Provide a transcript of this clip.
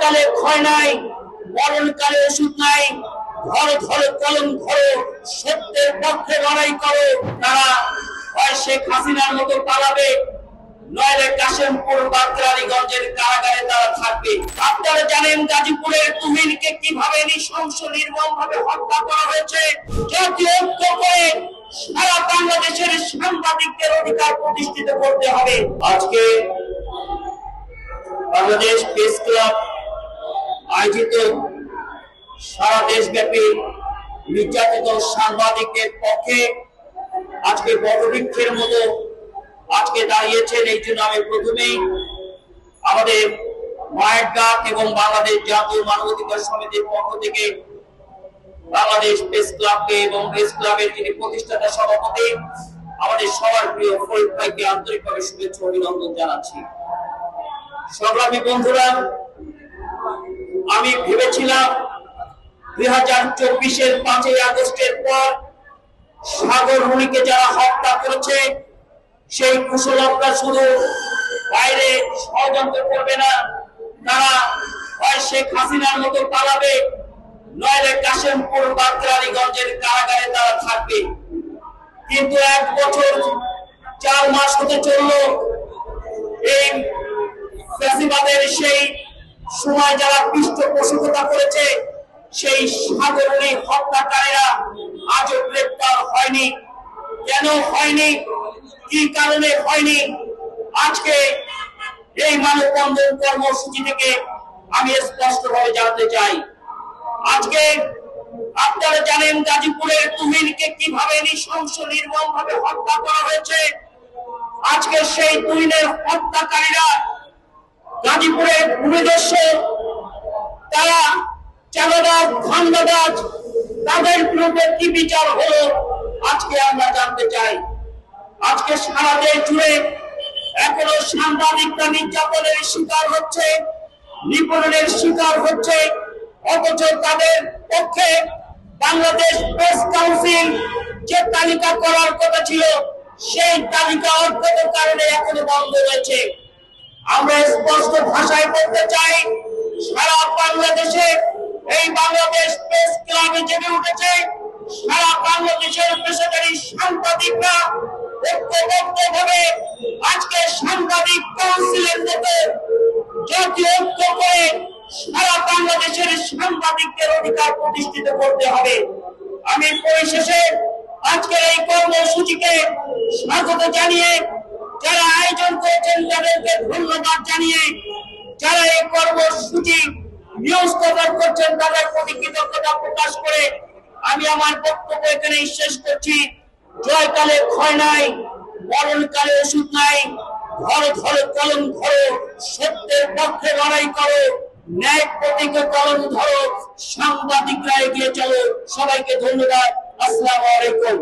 জয়কালে ক্ষয় নাই, মরণকালে ওষুধ নাই। ঘরে ঘরে কলম ধরো, সত্যের পক্ষে লড়াই করো। তারা হয় শেখ হাসিনার মতো পালাবে, নইলে কাশেমপুর বা কেরানীগঞ্জের কারাগারে তারা থাকবে। আপনারা জানেন গাজীপুরের তুহিনকে কিভাবে নৃশংস নির্মমভাবে হত্যা করা হয়েছে। জাতীয় ঐক্য করে সারা বাংলাদেশের সাংবাদিকদের অধিকার প্রতিষ্ঠিত করতে হবে। আজকে বাংলাদেশ প্রেস ক্লাব আয়োজিত সারা দেশব্যাপী নির্যাতিত সাংবাদিকদের পক্ষে আজকে বটবৃক্ষের মতো আজকে দাঁড়িয়েছেন। এই জন্য আমি প্রথমেই আমাদের মায়ের ডাক এবং বাংলাদেশ জাতীয় মানবাধিকার সমিতির পক্ষ থেকে বাংলাদেশ প্রেস ক্লাবকে এবং প্রেস ক্লাবের যিনি প্রতিষ্ঠাতা সভাপতি আমাদের সবার প্রিয় ফরিদ ভাইকে আন্তরিকভাবে শুভেচ্ছা অভিনন্দন জানাচ্ছি। সংগ্রামী বন্ধুরা, আমি ভেবেছিলাম 2024-এর 5ই আগস্টের পর সাগর রুনিকে যারা হত্যা করেছে সেই কুশলকরা শুধু বাইরে ষড়যন্ত্র করবে না, তারা হয় শেখ হাসিনার মতো পালাবে, নইলে কাশেমপুর বা কেরানীগঞ্জের কারাগারে তারা থাকবে। কিন্তু 1 বছর 4 মাস হতে চলল এই ফ্যাসিবাদের সেই সময় যারা পৃষ্ঠপোষকতা করেছে সেই সাগরণী হত্যাকারীরা আজও গ্রেপ্তার হয়নি। কেন হয়নি, কি কারণে হয়নি, আজকে এই মানববন্ধন কর্মসূচি থেকে আমি স্পষ্টভাবে জানতে চাই। আজকে আপনারা জানেন গাজীপুরের তুহিনকে কিভাবে নৃশংস নির্মমভাবে হত্যা করা হয়েছে। আজকে সেই তুহিনের হত্যাকারীরা গাজীপুরের ভূমিদস্যু, তারা চাঁদাবাজ ধান্দাবাজ, তাদের বিরুদ্ধে কি বিচার হলো আজকে আমরা জানতে চাই। আজকে সারা দেশ জুড়ে এখনো সাংবাদিকরা নির্যাতনের শিকার হচ্ছে, নিপীড়নের শিকার হচ্ছে, অথচ তাদের পক্ষে বাংলাদেশ প্রেস কাউন্সিল যে তালিকা করার কথা ছিল সেই তালিকা অজ্ঞাত কারণে এখনো বন্ধ রয়েছে। আমরা স্পষ্ট ভাষায় বলতে চাই, সারা বাংলাদেশে এই বাংলাদেশ প্রেস ক্লাবে জেগে উঠেছে সারা বাংলাদেশের পেশাদারী সাংবাদিকরা ঐক্যবদ্ধভাবে আজকে সাংবাদিক কাউন্সিলের মতো জাতীয় ঐক্য করে সারা বাংলাদেশের সাংবাদিকদের অধিকার প্রতিষ্ঠিত করতে হবে। আমি পরিশেষে আজকের এই কর্মসূচিকে স্বাগত জানিয়ে, যারা আয়োজন করেছেন তাদেরকে ধন্যবাদ জানিয়ে, যারা এই কর্মসূচি নিউজ কভার করছেন তাদের প্রতি কৃতজ্ঞতা প্রকাশ করে আমি আমার বক্তব্য এখানে শেষ করছি। জয়কালে ক্ষয় নাই, মরণকালে ওষুধ নাই। ঘরে ঘরে কলম ধরো, সত্যের পক্ষে লড়াই করো, ন্যায় প্রতীকে কলম ধরো, সাংবাদিকরা এগিয়ে চলো। সবাইকে ধন্যবাদ। আসসালামু আলাইকুম।